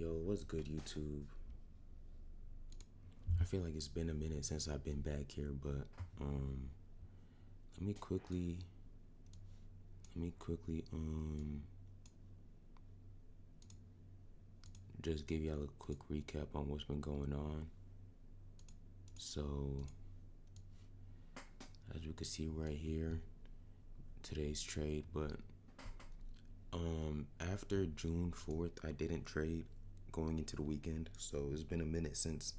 Yo, what's good, YouTube? I feel like it's been a minute since I've been back here, but let me quickly, just give y'all a quick recap on what's been going on. So, as you can see right here, today's trade, but after June 4th, I didn't trade going into the weekend, so it's been a minute since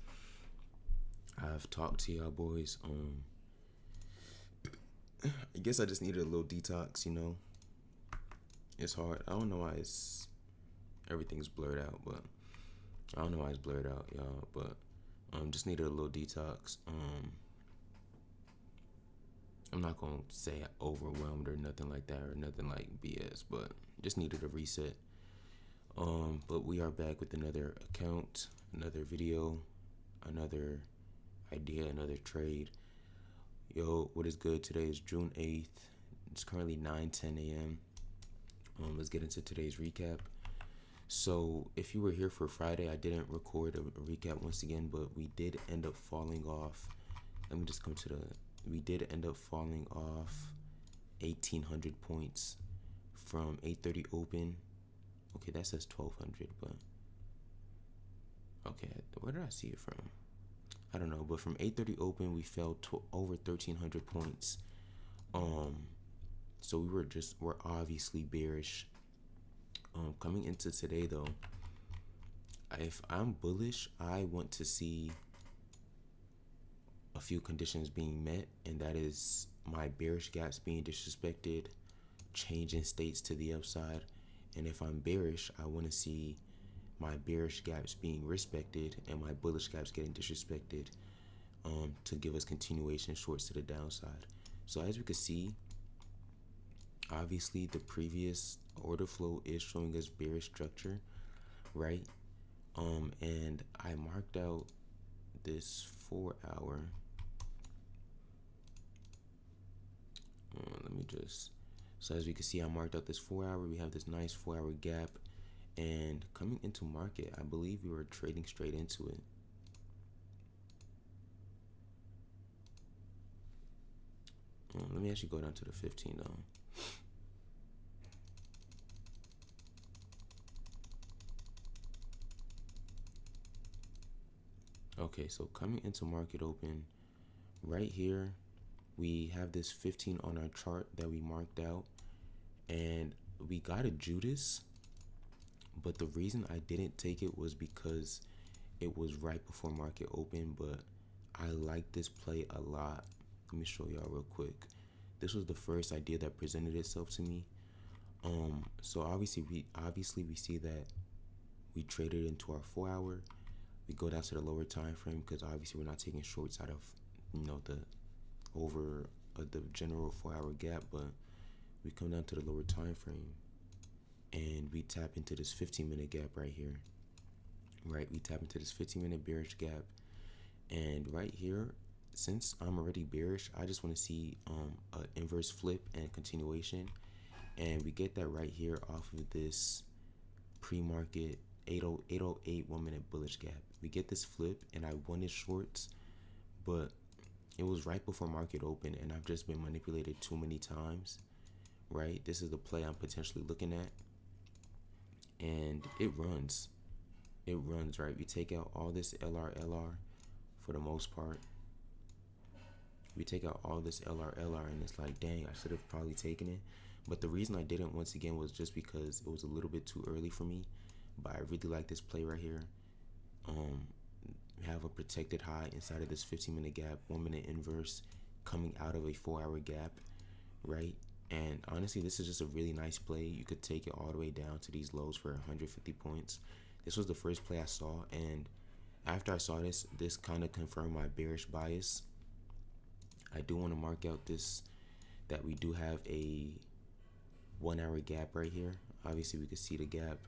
I've talked to y'all boys. I guess I just needed a little detox, you know. It's hard. I don't know why everything's blurred out, but I don't know why it's blurred out, y'all. But just needed a little detox. I'm not gonna say overwhelmed or nothing like that or nothing like BS, but just needed a reset. But we are back with another account, another video, another idea, another trade. Yo, what is good? Today is June 8th. It's currently 9:10 a.m. Let's get into today's recap. So, if you were here for Friday, I didn't record a recap once again, but we did end up falling off. Let me just come to the. We did end up falling off 1,800 points from 8:30 open. Okay, that says 1,200, but okay, where did I see it from? I don't know, but from 8:30 open, we fell to over 1,300 points. So we're obviously bearish. Coming into today though, if I'm bullish, I want to see a few conditions being met, and that is my bearish gaps being disrespected, changing states to the upside. And if I'm bearish, I want to see my bearish gaps being respected and my bullish gaps getting disrespected, to give us continuation shorts to the downside. So as we can see, obviously the previous order flow is showing us bearish structure, right? And I marked out this 4 hour. Let me just. So as we can see, I marked out this 4 hour. We have this nice 4 hour gap, and coming into market, I believe we were trading straight into it. Let me actually go down to the 15 though. Okay, so coming into market open, right here, we have this 15 on our chart that we marked out, and we got a Judas, but the reason I didn't take it was because it was right before market open, but I like this play a lot. Let me show y'all real quick. This was the first idea that presented itself to me. So obviously we see that we traded into our 4 hour. We go down to the lower time frame because obviously we're not taking shorts out of the over the general 4 hour gap, but we come down to the lower time frame and we tap into this 15-minute gap right here. Right, we tap into this 15-minute bearish gap, and right here, since I'm already bearish, I just want to see an inverse flip and continuation, and we get that right here off of this pre-market 808 1-minute bullish gap. We get this flip, and I wanted shorts, but it was right before market open, and I've just been manipulated too many times. Right, this is the play I'm potentially looking at, and it runs. Right. We take out all this LR for the most part. We take out all this LR, and it's like, dang, I should have probably taken it. But the reason I didn't, once again, was just because it was a little bit too early for me. But I really like this play right here. Have a protected high inside of this 15-minute gap, 1-minute inverse coming out of a 4 hour gap, right? And honestly, this is just a really nice play. You could take it all the way down to these lows for 150 points. This was the first play I saw, and after I saw this kind of confirmed my bearish bias. I do want to mark out that we do have a 1 hour gap right here. Obviously, we can see the gap.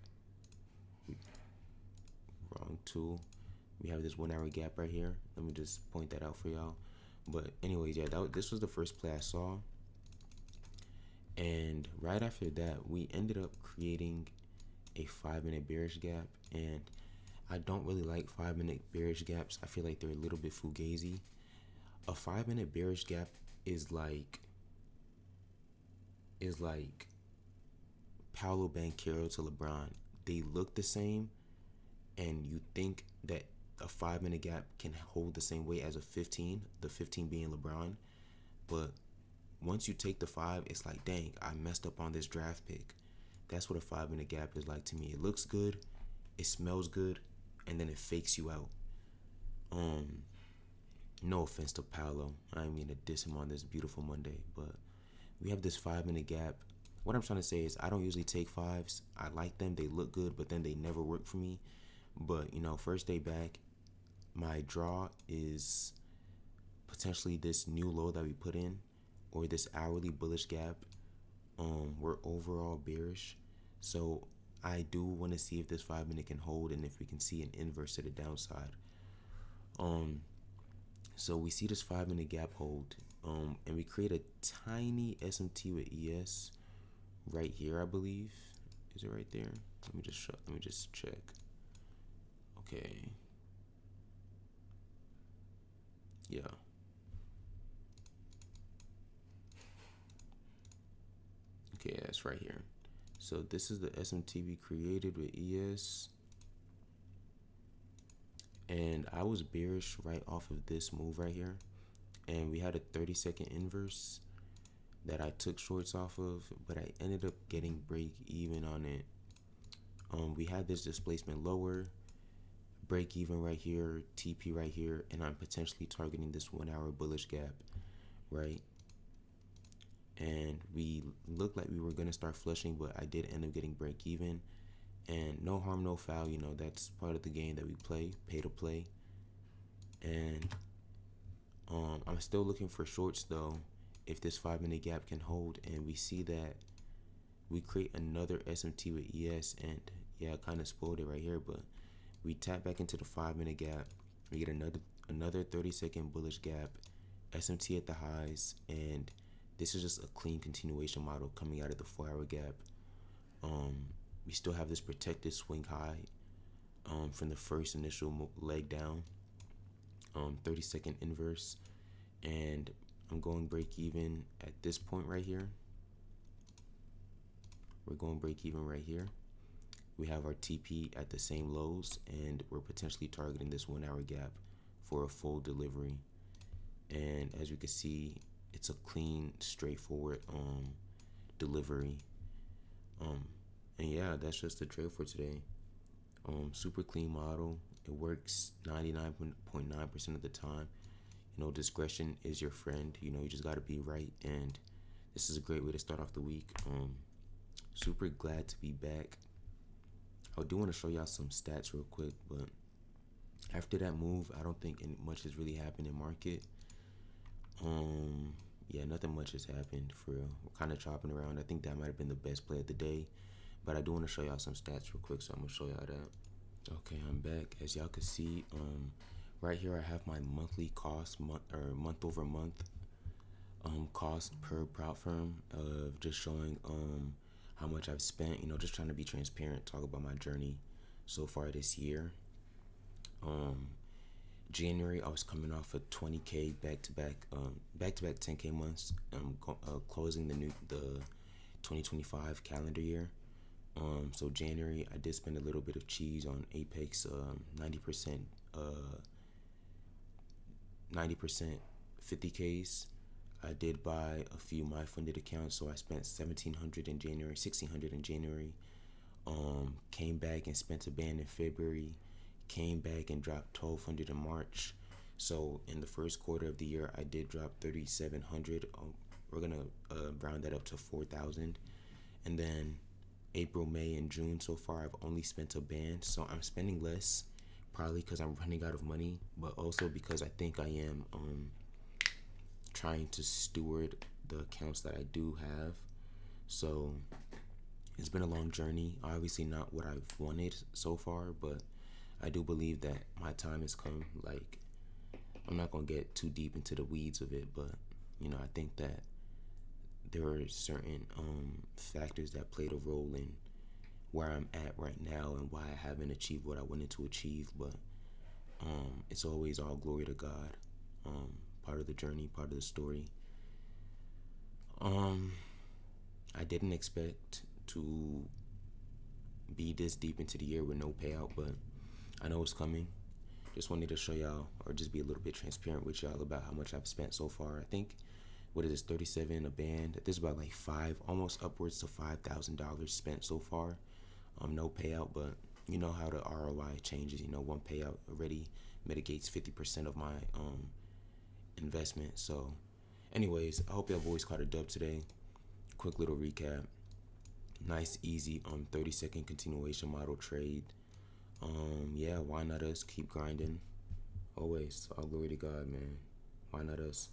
Wrong tool. We have this 1 hour gap right here. Let me just point that out for y'all. But anyways, yeah, this was the first play I saw. And right after that, we ended up creating a 5-minute bearish gap, and I don't really like 5 minute bearish gaps. I feel like they're a little bit fugazi. A 5 minute bearish gap is like Paolo Banchero to LeBron. They look the same, and you think that a 5 minute gap can hold the same weight as a 15, the 15 being LeBron. But once you take the 5, it's like, dang, I messed up on this draft pick. That's what a 5 minute gap is like to me. It looks good, it smells good, and then it fakes you out. Um, no offense to Paolo. I didn't mean to diss him on this beautiful Monday, but we have this 5 minute gap. What I'm trying to say is I don't usually take fives. I like them, they look good, but then they never work for me. But first day back, my draw is potentially this new low that we put in, or this hourly bullish gap. We're overall bearish, so I do want to see if this 5 minute can hold and if we can see an inverse to the downside. Um, so we see this 5 minute gap hold, and we create a tiny SMT with ES right here, I believe. Is it right there? Let me just check. Okay. Yeah. Okay, that's right here. So this is the SMT we created with ES. And I was bearish right off of this move right here. And we had a 30-second inverse that I took shorts off of, but I ended up getting break even on it. We had this displacement lower, break even right here, TP right here, and I'm potentially targeting this 1 hour bullish gap, right? And we looked like we were gonna start flushing, but I did end up getting break even. And no harm, no foul, that's part of the game that we play, pay to play. And I'm still looking for shorts though, if this 5 minute gap can hold, and we see that we create another SMT with ES, and yeah, I kind of spoiled it right here, but we tap back into the 5 minute gap, we get another 30-second bullish gap, SMT at the highs, and this is just a clean continuation model coming out of the 4 hour gap. We still have this protected swing high from the first initial leg down, 30-second inverse, and I'm going break even at this point right here. We're going break even right here. We have our TP at the same lows, and we're potentially targeting this 1 hour gap for a full delivery. And as you can see, it's a clean, straightforward delivery. And yeah, that's just the trade for today. Super clean model. It works 99.9% of the time. Discretion is your friend. You just got to be right, and this is a great way to start off the week. Super glad to be back. I do want to show y'all some stats real quick, but after that move, I don't think much has really happened in market. Yeah, nothing much has happened for real. We're kind of chopping around. I think that might have been the best play of the day, but I do want to show y'all some stats real quick, so I'm gonna show y'all that. Okay, I'm back. As y'all can see, right here I have my monthly cost, month over month cost per prop firm, of just showing how much I've spent. Just trying to be transparent, talk about my journey so far this year. January, I was coming off of 20K back to back 10K months. Closing the 2025 calendar year. So January, I did spend a little bit of cheese on Apex, 90%, 50Ks. I did buy a few my funded accounts, so I spent 1,700 in January, 1,600 in January. Came back and spent a band in February. Came back and dropped 1,200 in March. So in the first quarter of the year, I did drop 3,700. We're gonna round that up to 4,000, and then April, May, and June so far, I've only spent a band. So I'm spending less, probably because I'm running out of money, but also because I think I am trying to steward the accounts that I do have. So it's been a long journey. Obviously not what I've wanted so far, but I do believe that my time has come. Like, I'm not gonna get too deep into the weeds of it, but I think that there are certain factors that played a role in where I'm at right now and why I haven't achieved what I wanted to achieve. But it's always all glory to God. Part of the journey, part of the story. Um, I didn't expect to be this deep into the year with no payout, but I know it's coming. Just wanted to show y'all, or just be a little bit transparent with y'all about how much I've spent so far. I think, what is this, 37 a band? There's about like almost upwards to $5,000 spent so far. No payout, but you know how the ROI changes. You know, one payout already mitigates 50% of my investment. So, anyways, I hope y'all boys caught a dub today. Quick little recap. Nice, easy 30-second continuation model trade. Yeah, why not us? Keep grinding. Always, all glory to God, man. Why not us?